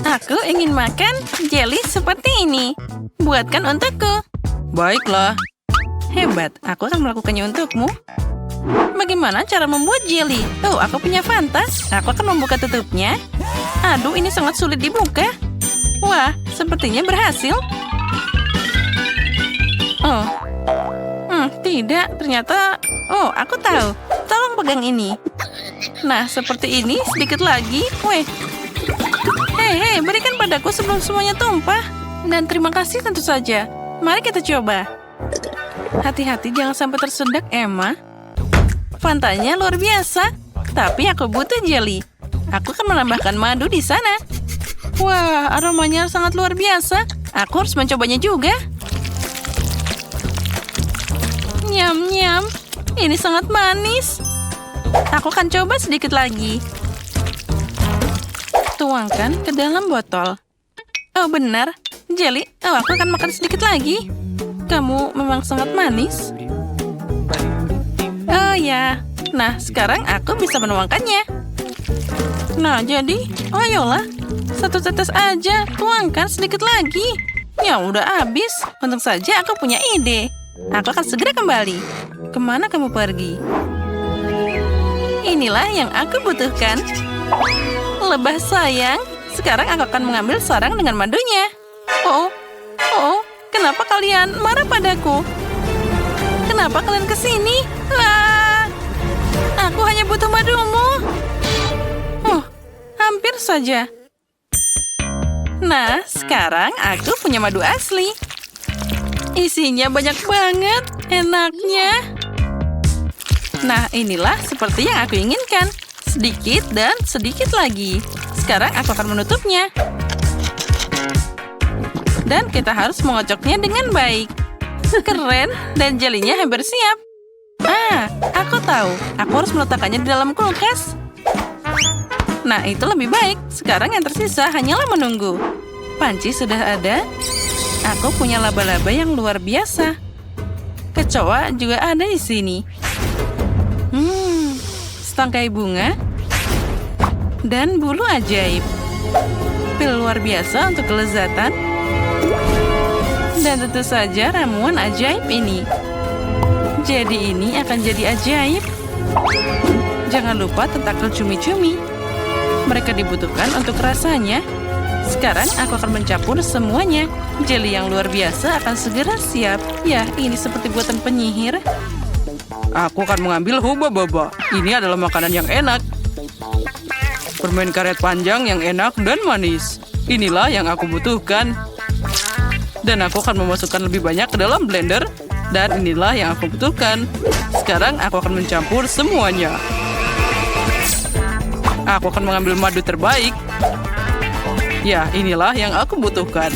Aku ingin makan jelly seperti ini. Buatkan untukku. Baiklah. Hebat, aku akan melakukannya untukmu. Bagaimana cara membuat jelly? Oh, aku punya Fanta. Aku akan membuka tutupnya. Aduh, ini sangat sulit dibuka. Wah, sepertinya berhasil. Oh, tidak. Ternyata, oh, aku tahu. Tolong pegang ini. Nah, seperti ini. Sedikit lagi. Weh. Hei, berikan padaku sebelum semuanya tumpah. Dan terima kasih tentu saja. Mari kita coba. Hati-hati jangan sampai tersedak, Emma. Fantanya luar biasa. Tapi aku butuh jelly. Aku akan menambahkan madu di sana. Wah, aromanya sangat luar biasa. Aku harus mencobanya juga. Nyam-nyam. Ini sangat manis. Aku akan coba sedikit lagi. Tuangkan ke dalam botol. Oh, benar. Jelly. Oh, aku akan makan sedikit lagi. Kamu memang sangat manis. Oh ya. Nah, sekarang aku bisa menuangkannya. Nah, jadi, ayolah. Satu tetes aja. Tuangkan sedikit lagi. Ya, udah habis. Untung saja aku punya ide. Aku akan segera kembali. Kemana kamu pergi? Inilah yang aku butuhkan. Lebah sayang. Sekarang aku akan mengambil sarang dengan madunya. Oh, kenapa kalian marah padaku? Kenapa kalian kesini? Aku hanya butuh madumu. Hampir saja. Nah, sekarang aku punya madu asli. Isinya banyak banget. Enaknya. Nah, inilah seperti yang aku inginkan. Sedikit dan sedikit lagi. Sekarang aku akan menutupnya. Dan kita harus mengocoknya dengan baik. Keren, dan jelinya hampir siap. Aku tahu. Aku harus meletakkannya di dalam kulkas. Nah, itu lebih baik. Sekarang yang tersisa hanyalah menunggu. Panci sudah ada. Aku punya laba-laba yang luar biasa. Kecoa juga ada di sini. Setangkai bunga. Dan bulu ajaib. Pil luar biasa untuk kelezatan. Dan tentu saja ramuan ajaib ini. Jadi ini akan jadi ajaib. Jangan lupa tentakel cumi-cumi. Mereka dibutuhkan untuk rasanya. Sekarang aku akan mencampur semuanya. Jelly yang luar biasa akan segera siap. Ya, ini seperti buatan penyihir. Aku akan mengambil huba-baba. Ini adalah makanan yang enak. Permen karet panjang yang enak dan manis. Inilah yang aku butuhkan. Dan aku akan memasukkan lebih banyak ke dalam blender. Dan inilah yang aku butuhkan. Sekarang aku akan mencampur semuanya. Aku akan mengambil madu terbaik. Ya, inilah yang aku butuhkan.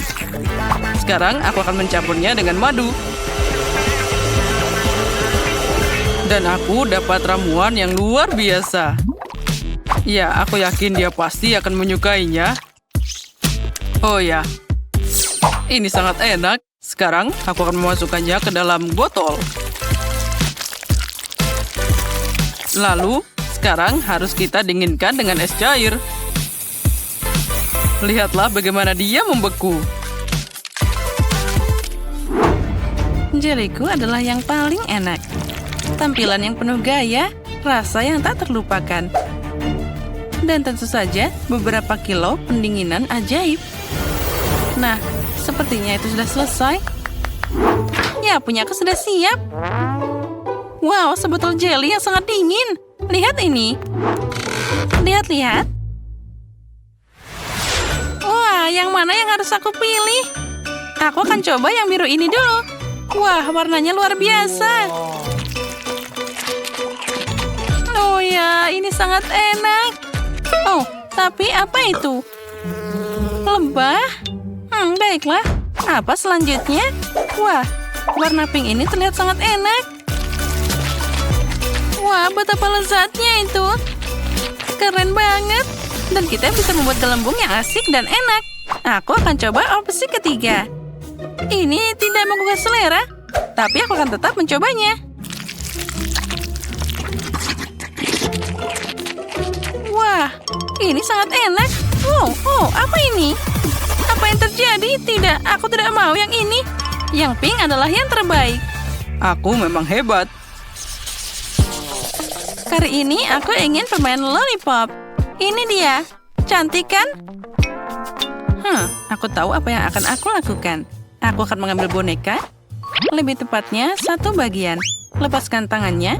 Sekarang aku akan mencampurnya dengan madu. Dan aku dapat ramuan yang luar biasa. Ya, aku yakin dia pasti akan menyukainya. Oh ya, ini sangat enak. Sekarang aku akan memasukkannya ke dalam botol. Lalu, sekarang harus kita dinginkan dengan es cair. Lihatlah bagaimana dia membeku. Jeliku adalah yang paling enak. Tampilan yang penuh gaya, rasa yang tak terlupakan. Dan tentu saja beberapa kilo pendinginan ajaib. Nah, sepertinya itu sudah selesai. Ya, punyaku sudah siap. Wow, sebotol jelly yang sangat dingin. Lihat ini. Lihat. Wah, yang mana yang harus aku pilih? Aku akan coba yang biru ini dulu. Wah, warnanya luar biasa. Oh ya, ini sangat enak. Oh, tapi apa itu? Lebah? Baiklah. Apa selanjutnya? Wah, warna pink ini terlihat sangat enak. Wah, betapa lezatnya itu. Keren banget. Dan kita bisa membuat gelembung yang asik dan enak. Aku akan coba opsi ketiga. Ini tidak menggugah selera, tapi aku akan tetap mencobanya. Wah, ini sangat enak. apa ini? Apa yang terjadi? Tidak, aku tidak mau yang ini. Yang pink adalah yang terbaik. Aku memang hebat. Kali ini aku ingin permen lollipop. Ini dia. Cantik kan? Aku tahu apa yang akan aku lakukan. Aku akan mengambil boneka. Lebih tepatnya satu bagian. Lepaskan tangannya.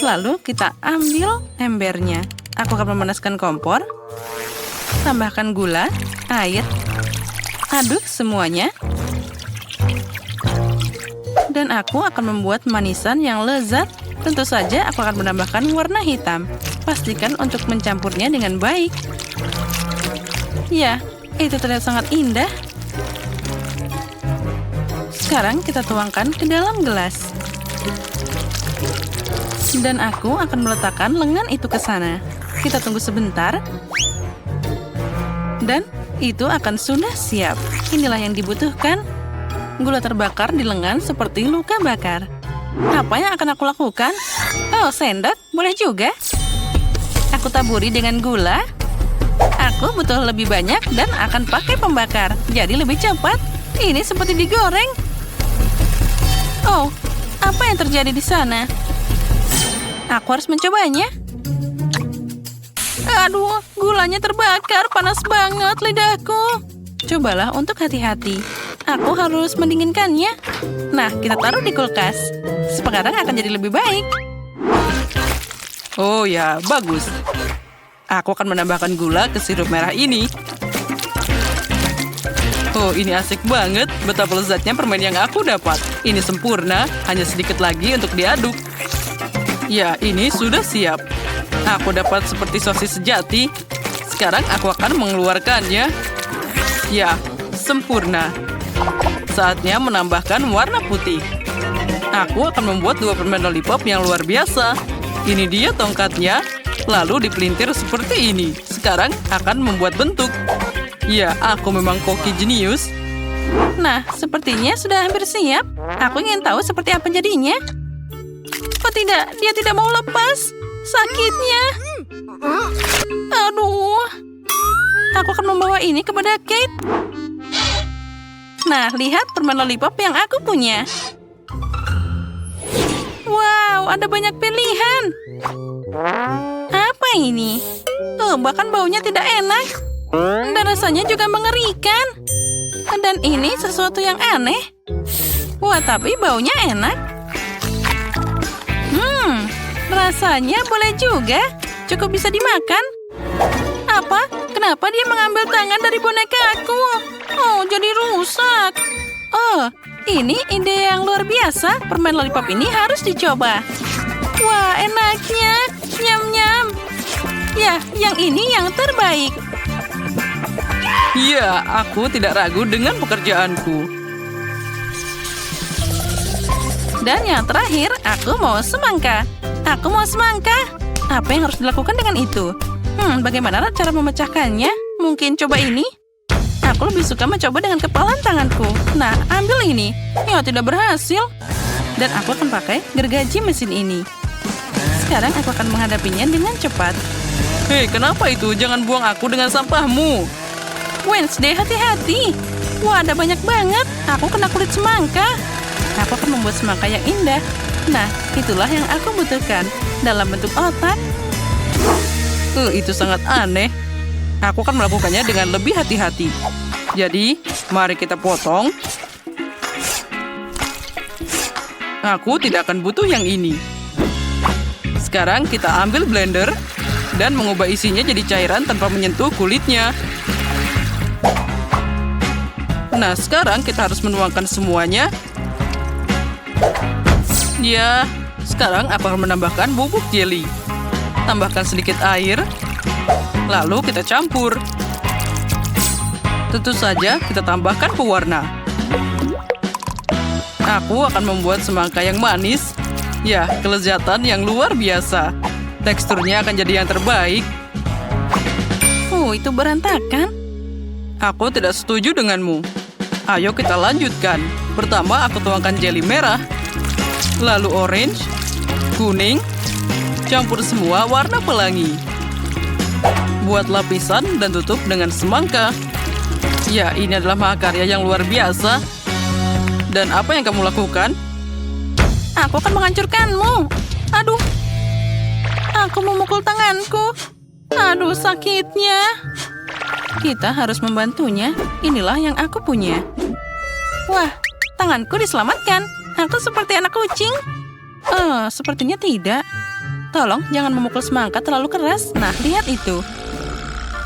Lalu kita ambil embernya. Aku akan memanaskan kompor. Tambahkan gula, air. Aduk semuanya. Dan aku akan membuat manisan yang lezat. Tentu saja aku akan menambahkan warna hitam. Pastikan untuk mencampurnya dengan baik. Ya, itu terlihat sangat indah. Sekarang kita tuangkan ke dalam gelas. Dan aku akan meletakkan lengan itu ke sana. Kita tunggu sebentar. Dan itu akan sudah siap. Inilah yang dibutuhkan. Gula terbakar di lengan seperti luka bakar. Apa yang akan aku lakukan? Oh, sendok. Boleh juga. Aku taburi dengan gula. Aku butuh lebih banyak dan akan pakai pembakar. Jadi lebih cepat. Ini seperti digoreng. Oh, apa yang terjadi di sana? Aku harus mencobanya. Aduh, gulanya terbakar. Panas banget lidahku. Cobalah untuk hati-hati. Aku harus mendinginkannya. Nah, kita taruh di kulkas. Sekarang akan jadi lebih baik. Oh ya, bagus. Aku akan menambahkan gula ke sirup merah ini. Oh, ini asik banget. Betapa lezatnya permen yang aku dapat. Ini sempurna, hanya sedikit lagi untuk diaduk. Ya, ini sudah siap. Aku dapat seperti sosis sejati. Sekarang aku akan mengeluarkannya. Ya, sempurna. Saatnya menambahkan warna putih. Aku akan membuat 2 permen lollipop yang luar biasa. Ini dia tongkatnya. Lalu dipelintir seperti ini. Sekarang akan membuat bentuk. Ya, aku memang koki jenius. Nah, sepertinya sudah hampir siap. Aku ingin tahu seperti apa jadinya. Oh tidak, dia tidak mau lepas. Sakitnya. Aduh. Aku akan membawa ini kepada Kate. Nah, lihat permen lollipop yang aku punya. Wow, ada banyak pilihan. Apa ini? Oh, bahkan baunya tidak enak. Dan rasanya juga mengerikan. Dan ini sesuatu yang aneh. Wah, tapi baunya enak. Rasanya boleh juga. Cukup bisa dimakan. Apa? Kenapa dia mengambil tangan dari boneka aku? Oh, jadi rusak. Oh, ini ide yang luar biasa. Permen lollipop ini harus dicoba. Wah, enaknya. Nyam-nyam. Ya, yang ini yang terbaik. Ya, aku tidak ragu dengan pekerjaanku. Dan yang terakhir, aku mau semangka. Aku mau semangka. Apa yang harus dilakukan dengan itu? Bagaimana cara memecahkannya? Mungkin coba ini? Aku lebih suka mencoba dengan kepalan tanganku. Nah, ambil ini. Ya, tidak berhasil. Dan aku akan pakai gergaji mesin ini. Sekarang aku akan menghadapinya dengan cepat. Hei, kenapa itu? Jangan buang aku dengan sampahmu. Wednesday, hati-hati. Wah, ada banyak banget. Aku kena kulit semangka. Aku akan membuat semangka yang indah. Nah, itulah yang aku butuhkan. Dalam bentuk otak. Itu sangat aneh. Aku akan melakukannya dengan lebih hati-hati. Jadi, mari kita potong. Aku tidak akan butuh yang ini. Sekarang kita ambil blender dan mengubah isinya jadi cairan tanpa menyentuh kulitnya. Nah, sekarang kita harus menuangkan semuanya. Ya, sekarang aku akan menambahkan bubuk jelly. Tambahkan sedikit air. Lalu kita campur. Tentu saja kita tambahkan pewarna. Aku akan membuat semangka yang manis. Ya, kelezatan yang luar biasa. Teksturnya akan jadi yang terbaik. Itu berantakan. Aku tidak setuju denganmu. Ayo kita lanjutkan. Pertama aku tuangkan jelly merah. Lalu orange, kuning. Campur semua warna pelangi. Buat lapisan dan tutup dengan semangka. Ya, ini adalah mahakarya yang luar biasa. Dan apa yang kamu lakukan? Aku akan menghancurkanmu. Aduh. Aku memukul tanganku. Aduh, sakitnya. Kita harus membantunya. Inilah yang aku punya. Wah, tanganku diselamatkan. Aku seperti anak kucing. Sepertinya tidak. Tolong jangan memukul semangka terlalu keras. Nah, lihat itu.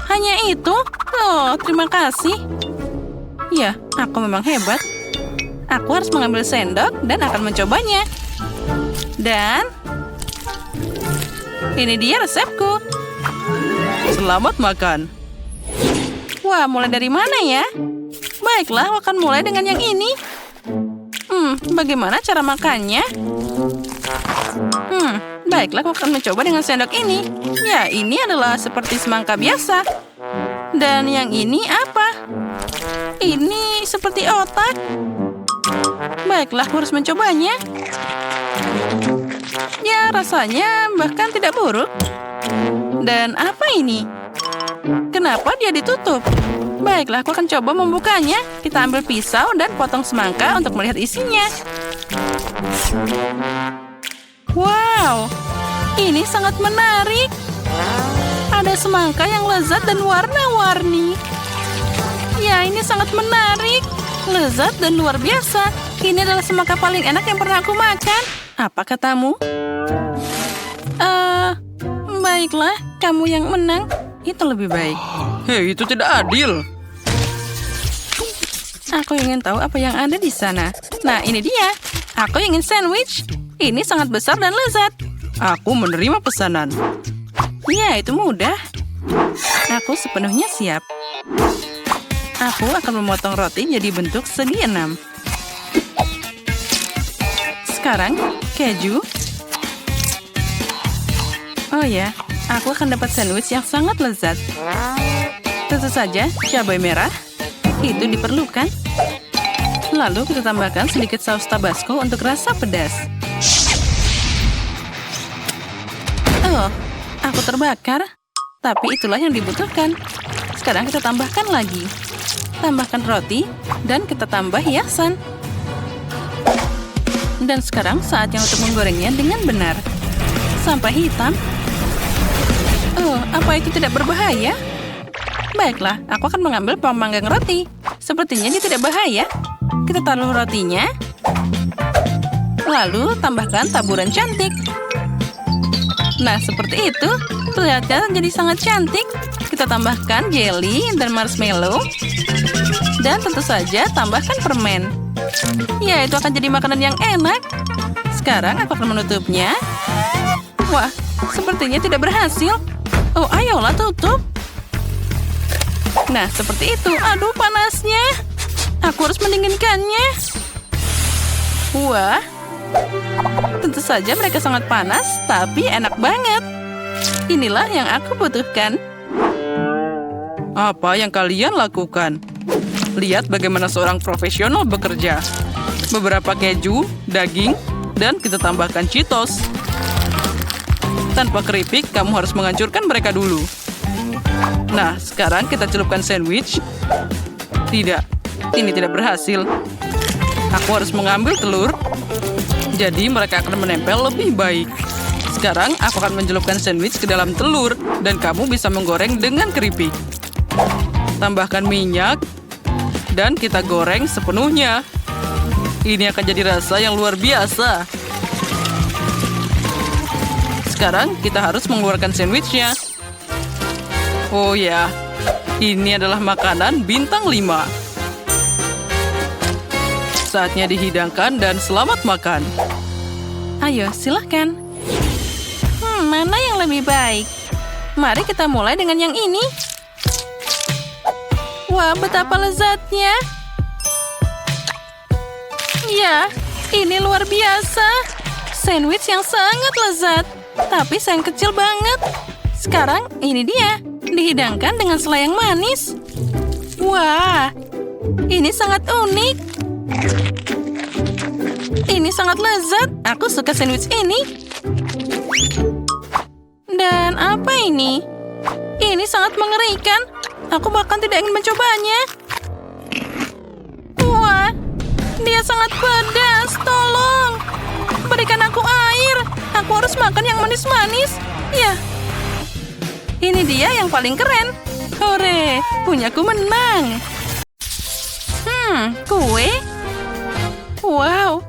Hanya itu? Oh, terima kasih. Ya, aku memang hebat. Aku harus mengambil sendok dan akan mencobanya. Dan ini dia resepku. Selamat makan. Wah, mulai dari mana ya? Baiklah, aku akan mulai dengan yang ini. Bagaimana cara makannya? Baiklah, aku akan mencoba dengan sendok ini. Ya, ini adalah seperti semangka biasa. Dan yang ini apa? Ini seperti otak. Baiklah, aku harus mencobanya. Ya, rasanya bahkan tidak buruk. Dan apa ini? Kenapa dia ditutup? Baiklah, aku akan coba membukanya. Kita ambil pisau dan potong semangka untuk melihat isinya. Wow, ini sangat menarik. Ada semangka yang lezat dan warna-warni. Ya, ini sangat menarik. Lezat dan luar biasa. Ini adalah semangka paling enak yang pernah aku makan. Apa katamu? Baiklah, kamu yang menang. Itu lebih baik. Hei, itu tidak adil. Aku ingin tahu apa yang ada di sana. Nah, ini dia. Aku ingin sandwich. Ini sangat besar dan lezat. Aku menerima pesanan. Ya, itu mudah. Aku sepenuhnya siap. Aku akan memotong roti jadi bentuk segi 6. Sekarang, keju. Oh ya, aku akan dapat sandwich yang sangat lezat. Tentu saja, cabai merah. Itu diperlukan. Lalu kita tambahkan sedikit saus tabasco untuk rasa pedas. Oh, aku terbakar. Tapi itulah yang dibutuhkan. Sekarang kita tambahkan lagi. Tambahkan roti, dan kita tambah hiasan. Dan sekarang saatnya untuk menggorengnya dengan benar. Sampai hitam. Oh, apa itu tidak berbahaya? Baiklah, aku akan mengambil pemanggang roti. Sepertinya dia tidak bahaya. Kita taruh rotinya. Lalu tambahkan taburan cantik. Nah, seperti itu. Terlihatnya jadi sangat cantik. Kita tambahkan jelly dan marshmallow. Dan tentu saja tambahkan permen. Ya, itu akan jadi makanan yang enak. Sekarang aku akan menutupnya. Wah, sepertinya tidak berhasil. Oh, ayolah tutup. Nah, seperti itu. Aduh, panasnya. Aku harus mendinginkannya. Wah. Tentu saja mereka sangat panas, tapi enak banget. Inilah yang aku butuhkan. Apa yang kalian lakukan? Lihat bagaimana seorang profesional bekerja. Beberapa keju, daging, dan kita tambahkan Cheetos. Tanpa keripik, kamu harus menghancurkan mereka dulu. Nah, sekarang kita celupkan sandwich. Tidak, ini tidak berhasil. Aku harus mengambil telur. Jadi mereka akan menempel lebih baik. Sekarang aku akan mencelupkan sandwich ke dalam telur. Dan kamu bisa menggoreng dengan keripik. Tambahkan minyak. Dan kita goreng sepenuhnya. Ini akan jadi rasa yang luar biasa. Sekarang kita harus mengeluarkan sandwichnya. Oh ya, ini adalah makanan bintang 5. Saatnya dihidangkan dan selamat makan. Ayo, silahkan. Mana yang lebih baik? Mari kita mulai dengan yang ini. Wah, betapa lezatnya. Ya, ini luar biasa. Sandwich yang sangat lezat. Tapi sayang kecil banget. Sekarang, ini dia. Dihidangkan dengan selai yang manis. Wah, ini sangat unik. Ini sangat lezat. Aku suka sandwich ini. Dan apa ini? Ini sangat mengerikan. Aku bahkan tidak ingin mencobanya. Wah, dia sangat pedas. Tolong, berikan aku air. Aku harus makan yang manis-manis. Ya, ini dia yang paling keren. Hore, punyaku menang. Kue? Wow,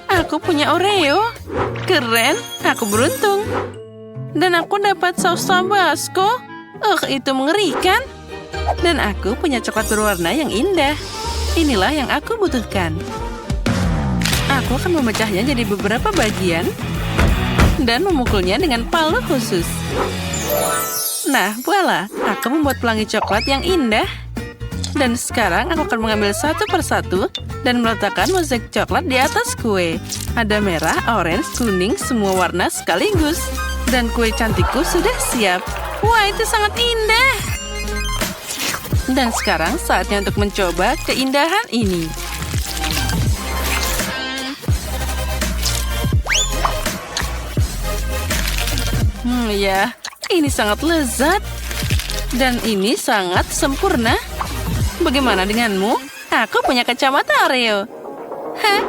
aku punya Oreo. Keren, aku beruntung. Dan aku dapat saus Tabasco. Itu mengerikan. Dan aku punya coklat berwarna yang indah. Inilah yang aku butuhkan. Aku akan memecahnya jadi beberapa bagian dan memukulnya dengan palu khusus. Nah, voila, aku membuat pelangi coklat yang indah. Dan sekarang aku akan mengambil satu persatu dan meletakkan mozaik coklat di atas kue. Ada merah, orange, kuning, semua warna sekaligus. Dan kue cantikku sudah siap. Wah, itu sangat indah. Dan sekarang saatnya untuk mencoba keindahan ini. Ya, ini sangat lezat. Dan ini sangat sempurna. Bagaimana denganmu? Aku punya kacamata Oreo.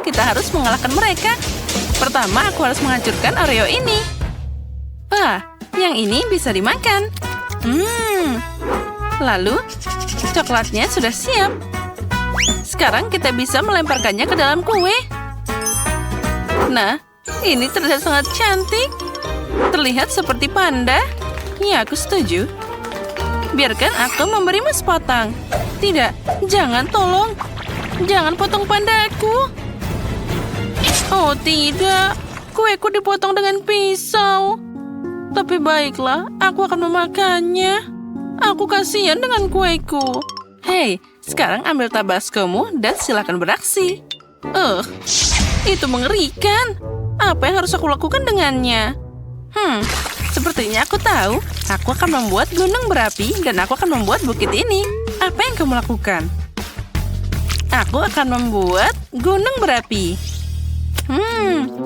Kita harus mengalahkan mereka. Pertama, aku harus menghancurkan Oreo ini. Yang ini bisa dimakan. Lalu, coklatnya sudah siap. Sekarang kita bisa melemparkannya ke dalam kue. Nah, ini terlihat sangat cantik. Terlihat seperti panda. Ya, aku setuju. Biarkan aku memberimu sepotong. Tidak, jangan, tolong. Jangan potong pandaku. Oh, tidak. Kueku dipotong dengan pisau. Tapi baiklah, aku akan memakannya. Aku kasihan dengan kueku. Hei, sekarang ambil tabascomu dan silakan beraksi. Itu mengerikan. Apa yang harus aku lakukan dengannya? Sepertinya aku tahu. Aku akan membuat gunung berapi dan aku akan membuat bukit ini. Apa yang kamu lakukan? Aku akan membuat gunung berapi.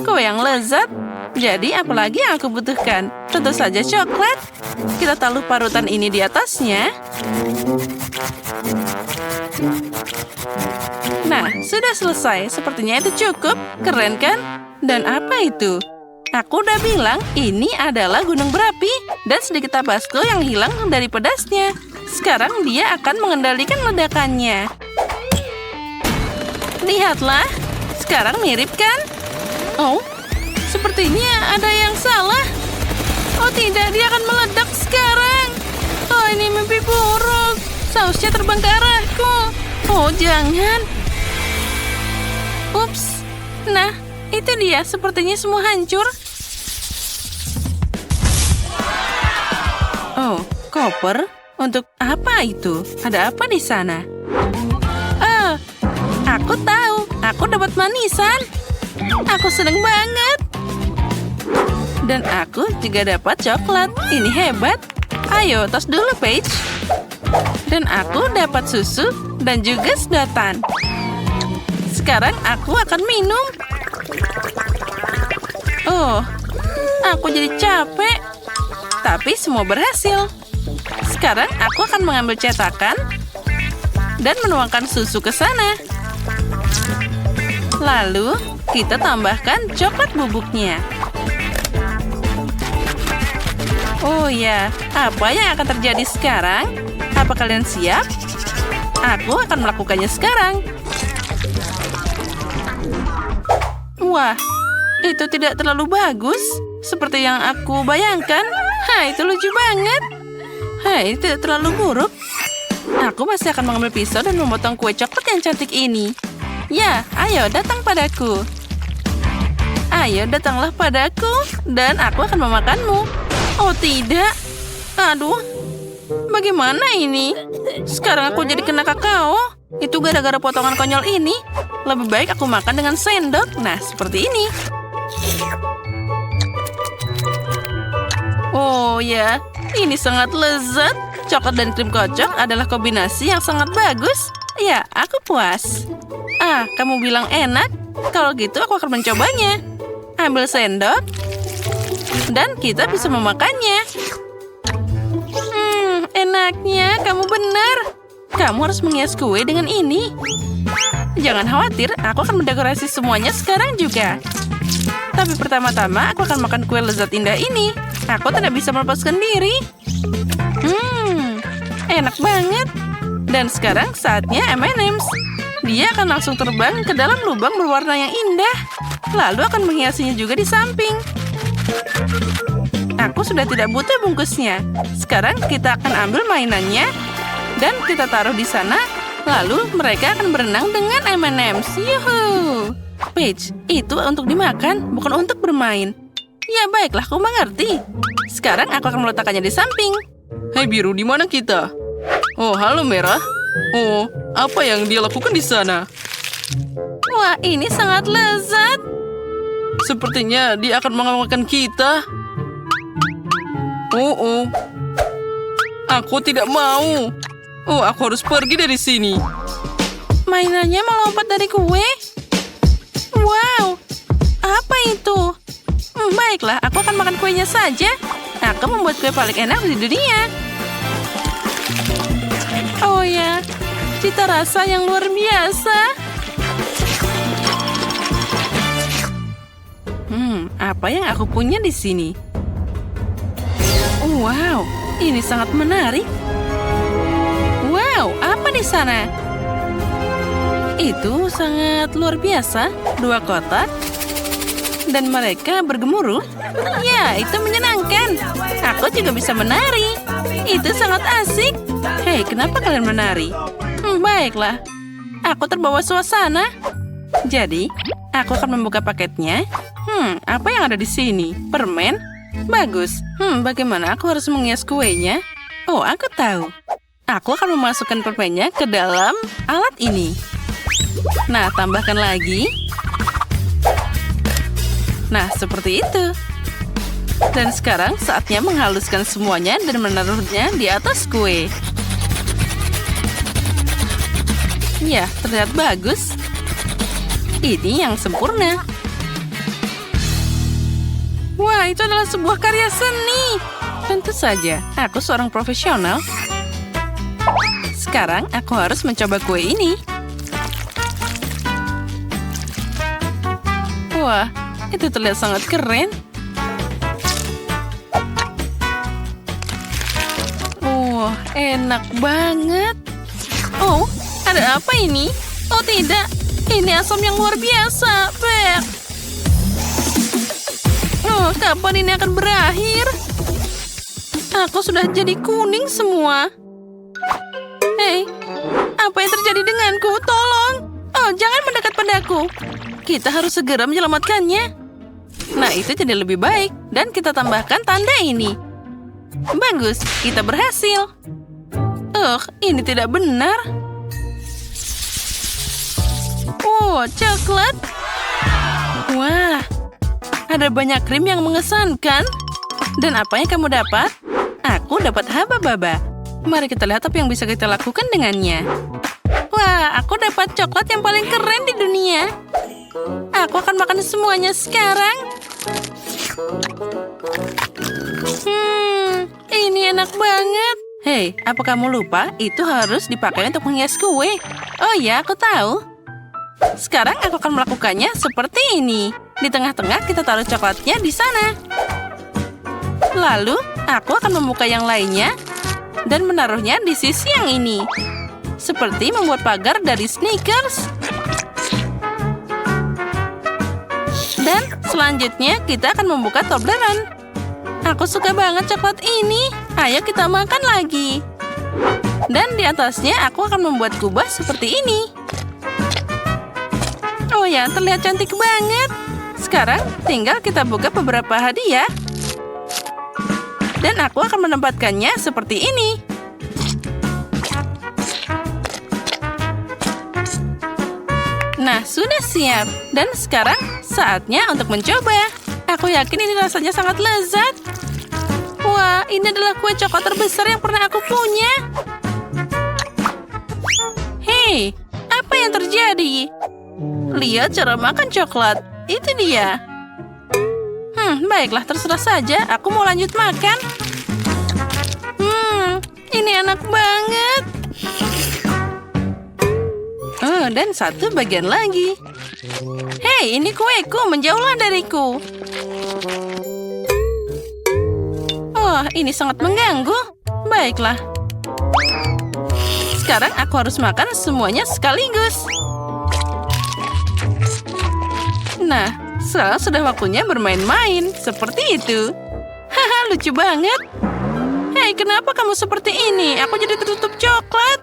Kue yang lezat. Jadi apalagi yang aku butuhkan? Tentu saja coklat. Kita taruh parutan ini di atasnya. Nah, sudah selesai. Sepertinya itu cukup. Keren kan? Dan apa itu? Aku udah bilang ini adalah gunung berapi dan sedikit tabasco yang hilang dari pedasnya. Sekarang dia akan mengendalikan ledakannya. Lihatlah, sekarang mirip kan? Oh, sepertinya ada yang salah. Oh tidak, dia akan meledak sekarang. Oh, ini mimpi buruk. Sausnya terbang ke arahku. Oh, jangan. Ups. Nah, itu dia. Sepertinya semua hancur. Oh, koper? Untuk apa itu? Ada apa di sana? Aku tahu. Aku dapat manisan. Aku seneng banget. Dan aku juga dapat coklat. Ini hebat. Ayo, tos dulu, Paige. Dan aku dapat susu dan juga sedotan. Sekarang aku akan minum. Oh, aku jadi capek. Tapi semua berhasil. Sekarang aku akan mengambil cetakan dan menuangkan susu ke sana. Lalu, kita tambahkan coklat bubuknya. Oh ya, apa yang akan terjadi sekarang? Apa kalian siap? Aku akan melakukannya sekarang. Wah, itu tidak terlalu bagus. Seperti yang aku bayangkan. Itu lucu banget. Itu tidak terlalu buruk. Aku masih akan mengambil pisau dan memotong kue coklat yang cantik ini. Ya, ayo datang padaku. Ayo datanglah padaku dan aku akan memakanmu. Oh tidak. Aduh, bagaimana ini? Sekarang aku jadi kena kakao. Itu gara-gara potongan konyol ini. Lebih baik aku makan dengan sendok. Nah, seperti ini. Oh ya, ini sangat lezat. Coklat dan krim kocok adalah kombinasi yang sangat bagus. Ya, aku puas. Kamu bilang enak? Kalau gitu aku akan mencobanya. Ambil sendok. Dan kita bisa memakannya. enaknya, kamu benar. Kamu harus menghias kue dengan ini. Jangan khawatir, aku akan mendekorasi semuanya sekarang juga. Tapi pertama-tama, aku akan makan kue lezat indah ini. Aku tidak bisa melepaskan diri. Enak banget. Dan sekarang saatnya M&M's. Dia akan langsung terbang ke dalam lubang berwarna yang indah. Lalu akan menghiasinya juga di samping. Aku sudah tidak butuh bungkusnya. Sekarang kita akan ambil mainannya dan kita taruh di sana. Lalu mereka akan berenang dengan M&M's. Yuhu! Paige, itu untuk dimakan, bukan untuk bermain. Ya baiklah, aku mengerti. Sekarang aku akan meletakkannya di samping. Hai biru, di mana kita? Oh, halo merah. Oh, apa yang dia lakukan di sana? Wah, ini sangat lezat. Sepertinya dia akan mengamalkan kita. Oh. Aku tidak mau. Oh, aku harus pergi dari sini. Mainannya melompat dari kue. Wow, apa itu? Baiklah, aku akan makan kuenya saja. Aku membuat kue paling enak di dunia. Oh ya, cita rasa yang luar biasa. Apa yang aku punya di sini? Wow, ini sangat menarik. Wow, apa di sana? Itu sangat luar biasa. 2 kotak. Dan mereka bergemuruh. Ya, itu menyenangkan. Aku juga bisa menari. Itu sangat asik. Hei, kenapa kalian menari? Baiklah. Aku terbawa suasana. Jadi, aku akan membuka paketnya. Apa yang ada di sini? Permen? Bagus. Bagaimana aku harus menghias kuenya? Oh, aku tahu. Aku akan memasukkan permennya ke dalam alat ini. Nah, tambahkan lagi. Nah, seperti itu. Dan sekarang saatnya menghaluskan semuanya dan menaruhnya di atas kue. Ya, terlihat bagus. Ini yang sempurna. Wah, itu adalah sebuah karya seni. Tentu saja, aku seorang profesional. Sekarang aku harus mencoba kue ini. Wah, itu terlihat sangat keren. Wah, enak banget. Oh, ada apa ini? Oh tidak, ini asam yang luar biasa. Bek. Oh, kapan ini akan berakhir? Aku sudah jadi kuning semua. Hei, apa yang terjadi denganku? Tolong! Oh, jangan mendekat padaku. Kita harus segera menyelamatkannya. Nah, itu jadi lebih baik. Dan kita tambahkan tanda ini. Bagus, kita berhasil. Ini tidak benar. Oh, coklat. Wah, ada banyak krim yang mengesankan. Dan apa yang kamu dapat? Aku dapat haba-baba. Mari kita lihat apa yang bisa kita lakukan dengannya. Wah, aku dapat coklat yang paling keren di dunia. Aku akan makan semuanya sekarang. Ini enak banget. Hei, apa kamu lupa? Itu harus dipakai untuk menghias kue. Oh ya, aku tahu. Sekarang aku akan melakukannya seperti ini. Di tengah-tengah kita taruh coklatnya di sana. Lalu, aku akan membuka yang lainnya dan menaruhnya di sisi yang ini. Seperti membuat pagar dari Snickers. Dan selanjutnya kita akan membuka Toblerone. Aku suka banget coklat ini. Ayo kita makan lagi. Dan di atasnya aku akan membuat kubah seperti ini. Oh ya, terlihat cantik banget. Sekarang tinggal kita buka beberapa hadiah. Dan aku akan menempatkannya seperti ini. Nah, sudah siap. Dan sekarang saatnya untuk mencoba. Aku yakin ini rasanya sangat lezat. Wah, ini adalah kue coklat terbesar yang pernah aku punya. Hei, apa yang terjadi? Lihat cara makan coklat. Itu dia. Baiklah, terserah saja. Aku mau lanjut makan. Ini Ini enak banget. Oh, dan satu bagian lagi. Hei, ini kueku, menjauhlah dariku. Oh, ini sangat mengganggu. Baiklah. Sekarang aku harus makan semuanya sekaligus. Nah, sekarang sudah waktunya bermain-main. Seperti itu. Haha, lucu banget. Hei, kenapa kamu seperti ini? Aku jadi tertutup coklat.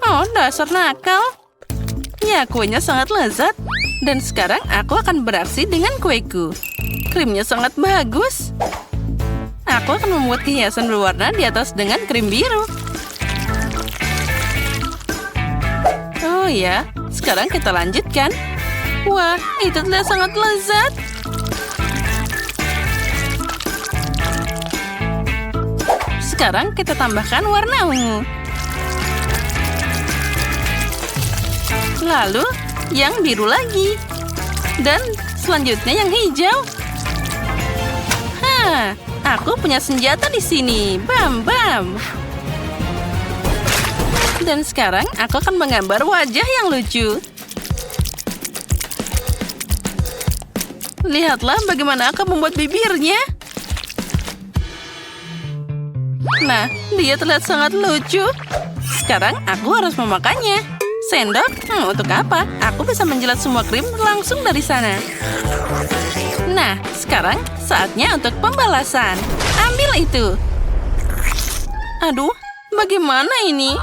Oh, dasar nakal. Ya, kuenya sangat lezat. Dan sekarang aku akan beraksi dengan kueku. Krimnya sangat bagus. Aku akan membuat hiasan berwarna di atas dengan krim biru. Oh ya, sekarang kita lanjutkan. Wah, itu terlihat sangat lezat. Sekarang kita tambahkan warna ungu. Lalu, yang biru lagi. Dan selanjutnya yang hijau. Hah, aku punya senjata di sini. Bam, bam. Dan sekarang aku akan menggambar wajah yang lucu. Lihatlah bagaimana aku membuat bibirnya. Nah, dia terlihat sangat lucu. Sekarang aku harus memakannya. Sendok? Untuk apa? Aku bisa menjilat semua krim langsung dari sana. Nah, sekarang saatnya untuk pembalasan. Ambil itu. Aduh, bagaimana ini?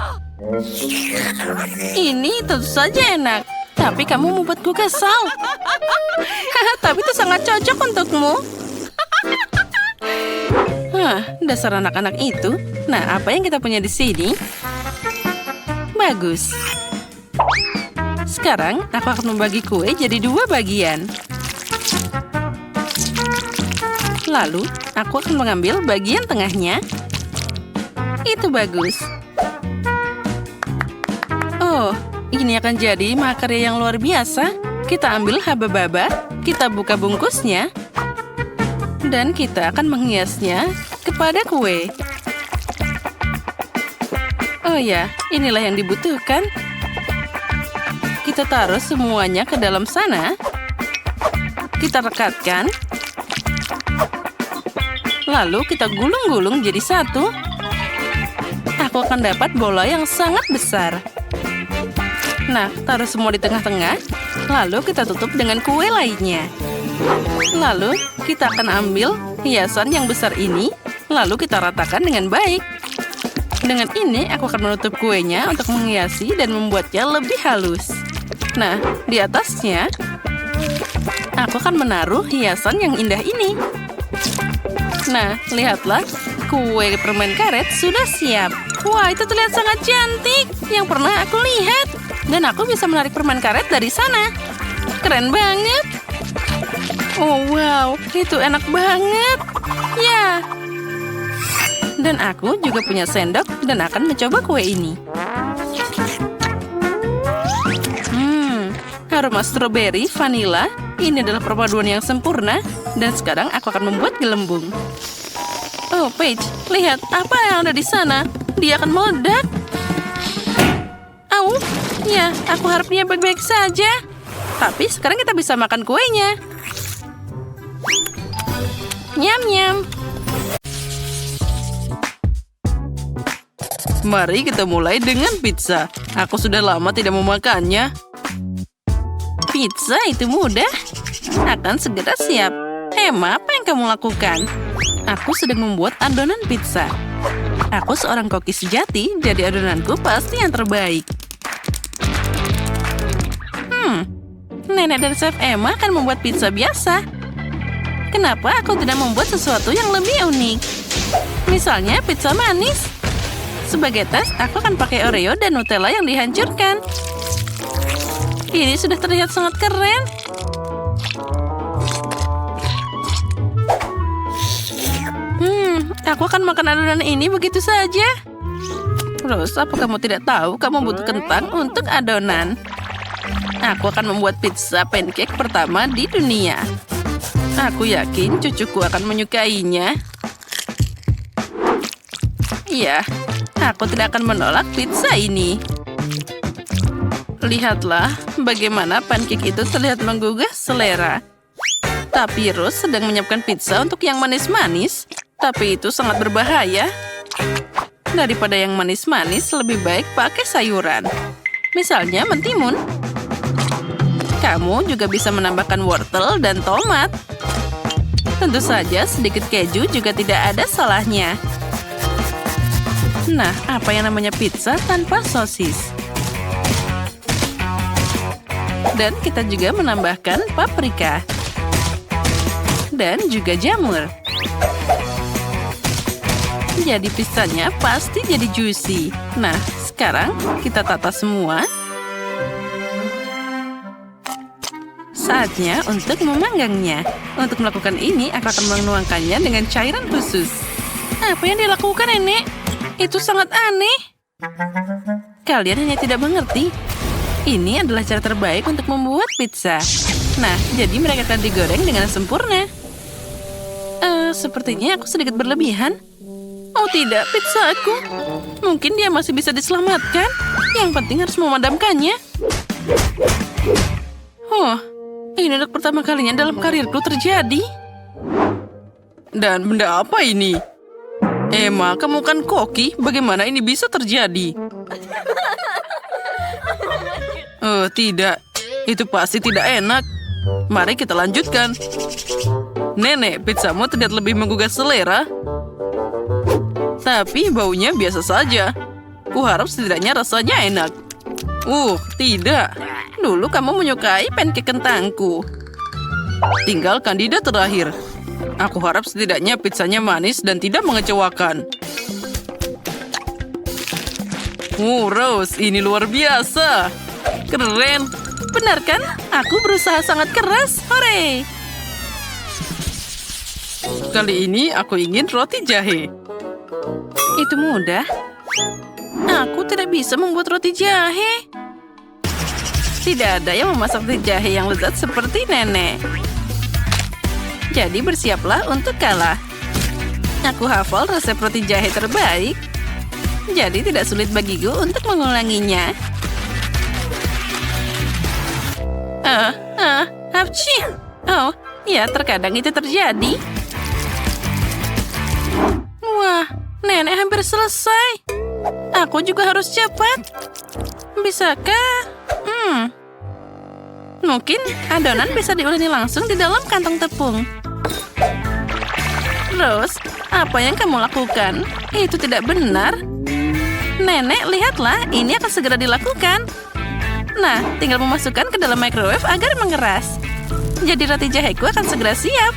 Ini tentu saja enak. Tapi kamu membuatku kesal. Tapi itu sangat cocok untukmu. Dasar anak-anak itu. Nah, apa yang kita punya di sini? Bagus. Sekarang, aku akan membagi kue jadi 2 bagian. Lalu, aku akan mengambil bagian tengahnya. Itu bagus. Oh, ini akan jadi makarya yang luar biasa. Kita ambil haba-baba, kita buka bungkusnya, dan kita akan menghiasnya kepada kue. Oh ya, inilah yang dibutuhkan. Kita taruh semuanya ke dalam sana. Kita rekatkan. Lalu kita gulung-gulung jadi satu. Aku akan dapat bola yang sangat besar. Nah, taruh semua di tengah-tengah. Lalu kita tutup dengan kue lainnya. Lalu kita akan ambil hiasan yang besar ini. Lalu kita ratakan dengan baik. Dengan ini aku akan menutup kuenya untuk menghiasi dan membuatnya lebih halus. Nah, di atasnya, aku akan menaruh hiasan yang indah ini. Nah, lihatlah, kue permen karet sudah siap. Wah, itu terlihat sangat cantik yang pernah aku lihat. Dan aku bisa menarik permen karet dari sana. Keren banget. Oh, wow, itu enak banget. Ya. Dan aku juga punya sendok dan akan mencoba kue ini. Aroma stroberi, vanila, ini adalah perpaduan yang sempurna. Dan sekarang aku akan membuat gelembung. Oh, Paige, lihat apa yang ada di sana. Dia akan meledak. Au, ya, aku harap dia baik-baik saja. Tapi sekarang kita bisa makan kuenya. Nyam-nyam. Mari kita mulai dengan pizza. Aku sudah lama tidak memakannya. Pizza itu mudah. Akan segera siap. Emma, apa yang kamu lakukan? Aku sedang membuat adonan pizza. Aku seorang koki sejati, jadi adonanku pasti yang terbaik. Nenek dan Chef Emma akan membuat pizza biasa. Kenapa aku tidak membuat sesuatu yang lebih unik? Misalnya pizza manis. Sebagai tes, aku akan pakai Oreo dan Nutella yang dihancurkan. Ini sudah terlihat sangat keren. Aku akan makan adonan ini begitu saja. Rose, apa kamu tidak tahu kamu butuh kentang untuk adonan? Aku akan membuat pizza pancake pertama di dunia. Aku yakin cucuku akan menyukainya. Iya, Aku tidak akan menolak pizza ini. Lihatlah bagaimana pancake itu terlihat menggugah selera. Tapi Rose sedang menyiapkan pizza untuk yang manis-manis. Tapi itu sangat berbahaya. Daripada yang manis-manis, lebih baik pakai sayuran. Misalnya mentimun. Kamu juga bisa menambahkan wortel dan tomat. Tentu saja sedikit keju juga tidak ada salahnya. Nah, apa yang namanya pizza tanpa sosis? Dan kita juga menambahkan paprika. Dan juga jamur. Jadi pizzanya pasti jadi juicy. Nah, sekarang kita tata semua. Saatnya untuk memanggangnya. Untuk melakukan ini, aku akan menuangkannya dengan cairan khusus. Apa yang dilakukan, Nenek? Itu sangat aneh. Kalian hanya tidak mengerti. Ini adalah cara terbaik untuk membuat pizza. Nah, jadi mereka akan digoreng dengan sempurna. Sepertinya aku sedikit berlebihan. Oh tidak, pizza aku. Mungkin dia masih bisa diselamatkan. Yang penting harus memadamkannya. Oh, ini untuk pertama kalinya dalam karirku terjadi. Dan benda apa ini? Emma, kamu kan koki. Bagaimana ini bisa terjadi? Oh, tidak. Itu pasti tidak enak. Mari kita lanjutkan. Nenek, pizzamu terlihat lebih menggugah selera. Tapi baunya biasa saja. Kuharap setidaknya rasanya enak. Tidak. Dulu kamu menyukai pancake kentangku. Tinggal kandidat terakhir. Aku harap setidaknya pizzanya manis dan tidak mengecewakan. Rose, ini luar biasa. Keren. Benar kan? Aku berusaha sangat keras. Hore! Kali ini aku ingin roti jahe. Itu mudah. Aku tidak bisa membuat roti jahe. Tidak ada yang memasak roti jahe yang lezat seperti Nenek. Jadi bersiaplah untuk kalah. Aku hafal resep roti jahe terbaik. Jadi tidak sulit bagiku untuk mengulanginya. Hapci. Oh, ya terkadang itu terjadi. Wah, Nenek hampir selesai. Aku juga harus cepat. Bisakah? Mungkin adonan bisa diuleni langsung di dalam kantong tepung. Rose, apa yang kamu lakukan? Itu tidak benar. Nenek, lihatlah, ini akan segera dilakukan. Nah, tinggal memasukkan ke dalam microwave agar mengeras. Jadi roti jaheku akan segera siap.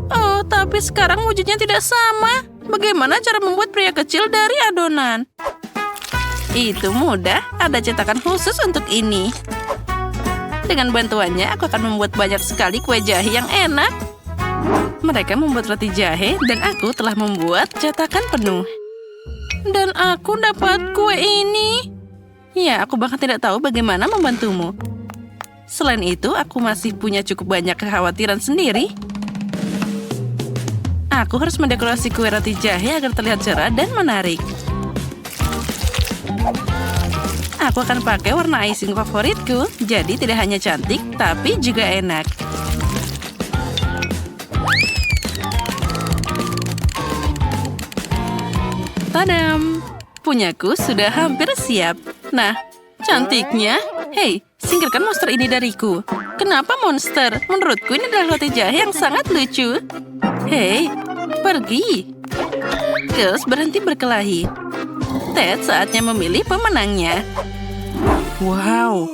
Oh, tapi sekarang wujudnya tidak sama. Bagaimana cara membuat pria kecil dari adonan? Itu mudah, ada cetakan khusus untuk ini. Dengan bantuannya, aku akan membuat banyak sekali kue jahe yang enak. Mereka membuat roti jahe, dan aku telah membuat cetakan penuh. Dan aku dapat kue ini. Ya, aku bahkan tidak tahu bagaimana membantumu. Selain itu, aku masih punya cukup banyak kekhawatiran sendiri. Aku harus mendekorasi kue roti jahe agar terlihat cerah dan menarik. Aku akan pakai warna icing favoritku, jadi tidak hanya cantik, tapi juga enak. Tadam! Punyaku sudah hampir siap. Nah, cantiknya. Hei, singkirkan monster ini dariku. Kenapa monster? Menurutku ini adalah roti jahe yang sangat lucu. Hei, pergi. Gus berhenti berkelahi. Ted saatnya memilih pemenangnya. Wow,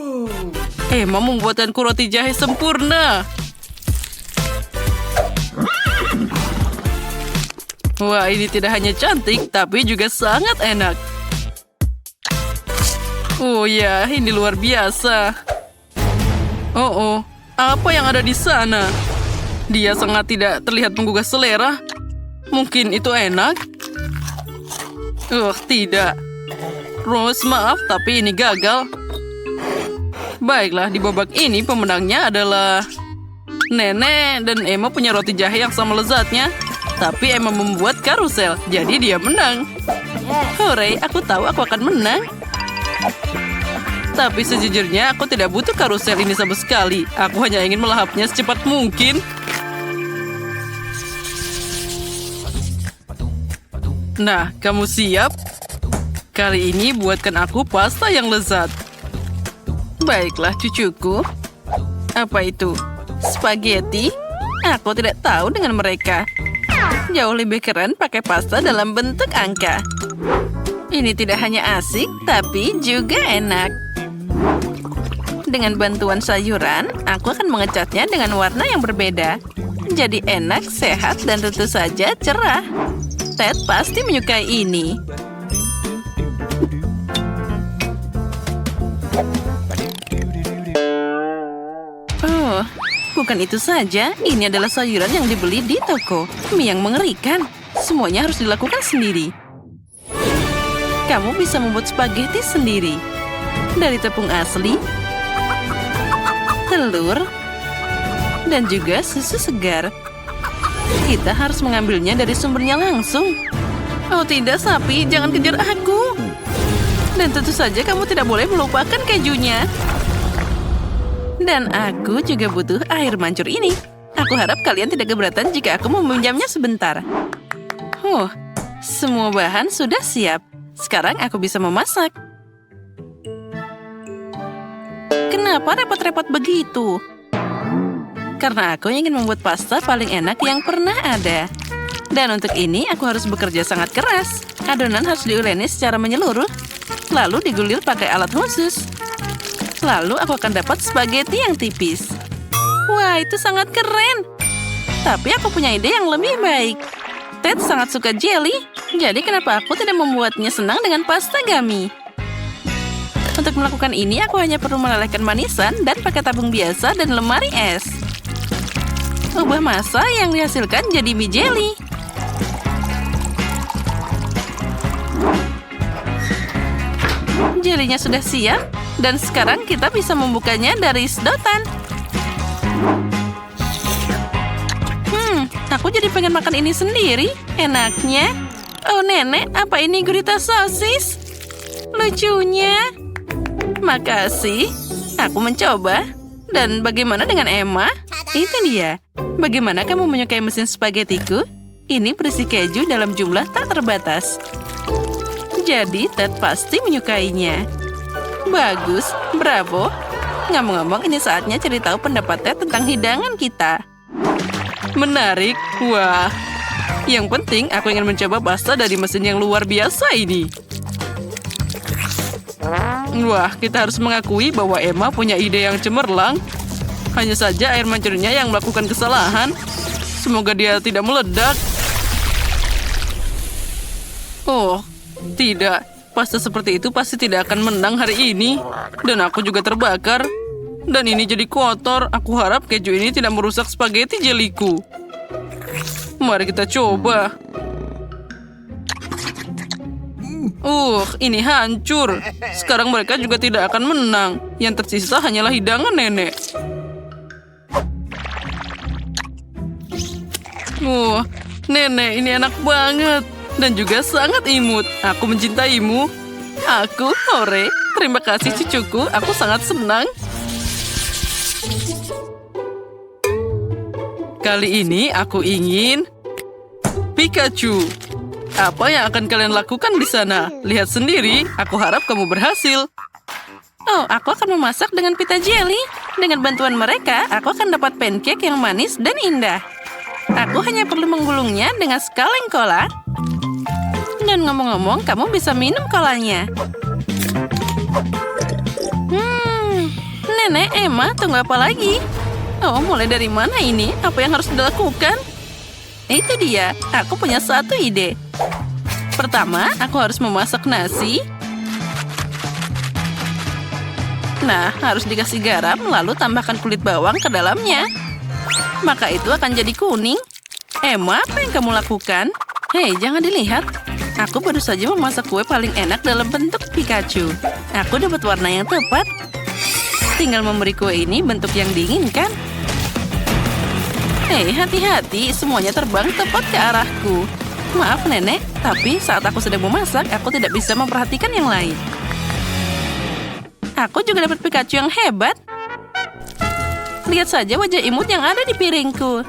Emma membuatkanku roti jahe sempurna. Wah, ini tidak hanya cantik, tapi juga sangat enak. Oh ya, ini luar biasa. Oh, apa yang ada di sana? Dia sangat tidak terlihat menggugah selera. Mungkin itu enak? Tidak. Rose, maaf, tapi ini gagal. Baiklah, di babak ini pemenangnya adalah Nenek dan Emma punya roti jahe yang sama lezatnya. Tapi Emma membuat karusel, jadi dia menang. Hore, aku tahu aku akan menang. Tapi sejujurnya aku tidak butuh karusel ini sama sekali. Aku hanya ingin melahapnya secepat mungkin. Nah, kamu siap? Kali ini buatkan aku pasta yang lezat. Baiklah, cucuku. Apa itu? Spaghetti? Aku tidak tahu dengan mereka. Jauh lebih keren pakai pasta dalam bentuk angka. Ini tidak hanya asik, tapi juga enak. Dengan bantuan sayuran, aku akan mengecatnya dengan warna yang berbeda. Jadi enak, sehat, dan tentu saja cerah. Ted pasti menyukai ini. Oh, bukan itu saja. Ini adalah sayuran yang dibeli di toko. Mie yang mengerikan. Semuanya harus dilakukan sendiri. Kamu bisa membuat spaghetti sendiri. Dari tepung asli, telur, dan juga susu segar. Kita harus mengambilnya dari sumbernya langsung. Oh tidak, sapi, jangan kejar aku. Dan tentu saja kamu tidak boleh melupakan kejunya. Dan aku juga butuh air mancur ini. Aku harap kalian tidak keberatan jika aku meminjamnya sebentar. Semua bahan sudah siap. Sekarang aku bisa memasak. Kenapa repot-repot begitu? Karena aku ingin membuat pasta paling enak yang pernah ada. Dan untuk ini aku harus bekerja sangat keras. Adonan harus diuleni secara menyeluruh. Lalu digulir pakai alat khusus. Lalu aku akan dapat spaghetti yang tipis. Wah, itu sangat keren. Tapi aku punya ide yang lebih baik. Ted sangat suka jelly. Jadi kenapa aku tidak membuatnya senang dengan pasta gummy? Untuk melakukan ini, aku hanya perlu melelehkan manisan dan pakai tabung biasa dan lemari es. Ubah massa yang dihasilkan jadi mie jelly. Jelinya sudah siap, dan sekarang kita bisa membukanya dari sedotan. Aku jadi pengen makan ini sendiri. Enaknya. Oh, nenek, apa ini gurita sosis? Lucunya. Makasih. Aku mencoba. Dan bagaimana dengan Emma? Itu dia. Bagaimana kamu menyukai mesin spaghettiku? Ini berisi keju dalam jumlah tak terbatas. Jadi, Ted pasti menyukainya. Bagus, bravo. Ngomong-ngomong, ini saatnya cari tahu pendapat Ted tentang hidangan kita. Menarik. Wah. Yang penting, aku ingin mencoba pasta dari mesin yang luar biasa ini. Wah, kita harus mengakui bahwa Emma punya ide yang cemerlang. Hanya saja air mancurnya yang melakukan kesalahan. Semoga dia tidak meledak. Oh, tidak. Pasta seperti itu pasti tidak akan menang hari ini. Dan aku juga terbakar. Dan ini jadi kotor. Aku harap keju ini tidak merusak spaghetti jeliku. Mari kita coba. Ini hancur. Sekarang mereka juga tidak akan menang. Yang tersisa hanyalah hidangan nenek. Nenek, ini enak banget. Dan juga sangat imut. Aku mencintaimu. Aku, hore. Terima kasih cucuku. Aku sangat senang. Kali ini aku ingin Pikachu. Apa yang akan kalian lakukan di sana? Lihat sendiri, aku harap kamu berhasil. Oh, aku akan memasak dengan pita jelly. Dengan bantuan mereka, aku akan dapat pancake yang manis dan indah. Aku hanya perlu menggulungnya dengan sekaleng cola. Dan ngomong-ngomong, kamu bisa minum kolanya. Nenek, Emma, tunggu apa lagi? Oh, mulai dari mana ini? Apa yang harus dilakukan? Itu dia, aku punya satu ide. Pertama, aku harus memasak nasi. Nah, harus dikasih garam, lalu tambahkan kulit bawang ke dalamnya. Maka itu akan jadi kuning. Emma, apa yang kamu lakukan? Hei, jangan dilihat. Aku baru saja memasak kue paling enak dalam bentuk Pikachu. Aku dapat warna yang tepat. Tinggal memberi kue ini bentuk yang diinginkan. Hei, hati-hati, semuanya terbang tepat ke arahku. Maaf, Nenek, tapi saat aku sedang memasak, aku tidak bisa memperhatikan yang lain. Aku juga dapat Pikachu yang hebat. Lihat saja wajah imut yang ada di piringku.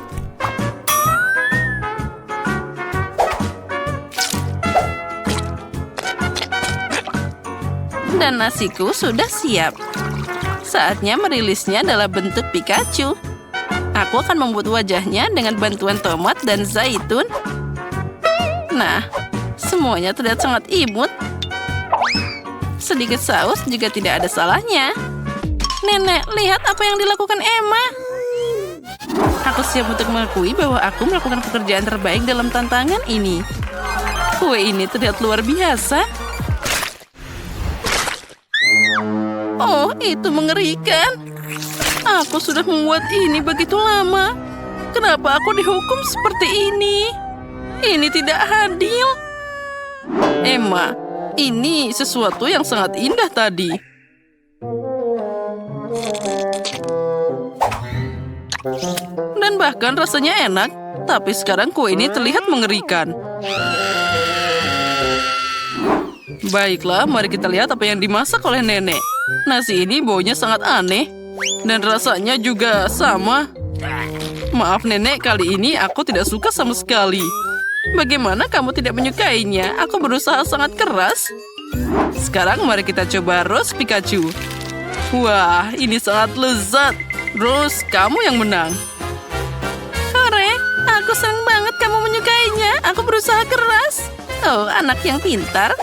Dan nasiku sudah siap. Saatnya merilisnya dalam bentuk Pikachu. Aku akan membuat wajahnya dengan bantuan tomat dan zaitun. Nah, semuanya terlihat sangat imut. Sedikit saus juga tidak ada salahnya. Nenek, lihat apa yang dilakukan Emma. Aku siap untuk mengakui bahwa aku melakukan pekerjaan terbaik dalam tantangan ini. Kue ini terlihat luar biasa. Oh, itu mengerikan. Aku sudah membuat ini begitu lama. Kenapa aku dihukum seperti ini? Ini tidak adil. Emma, ini sesuatu yang sangat indah tadi. Dan bahkan rasanya enak. Tapi sekarang kue ini terlihat mengerikan. Baiklah, mari kita lihat apa yang dimasak oleh nenek. Nasi ini baunya sangat aneh. Dan rasanya juga sama. Maaf nenek, kali ini aku tidak suka sama sekali. Bagaimana kamu tidak menyukainya? Aku berusaha sangat keras. Sekarang mari kita coba Rose Pikachu. Wah, ini sangat lezat. Rose, kamu yang menang. Hore, aku senang banget kamu menyukainya. Aku berusaha keras. Oh, anak yang pintar.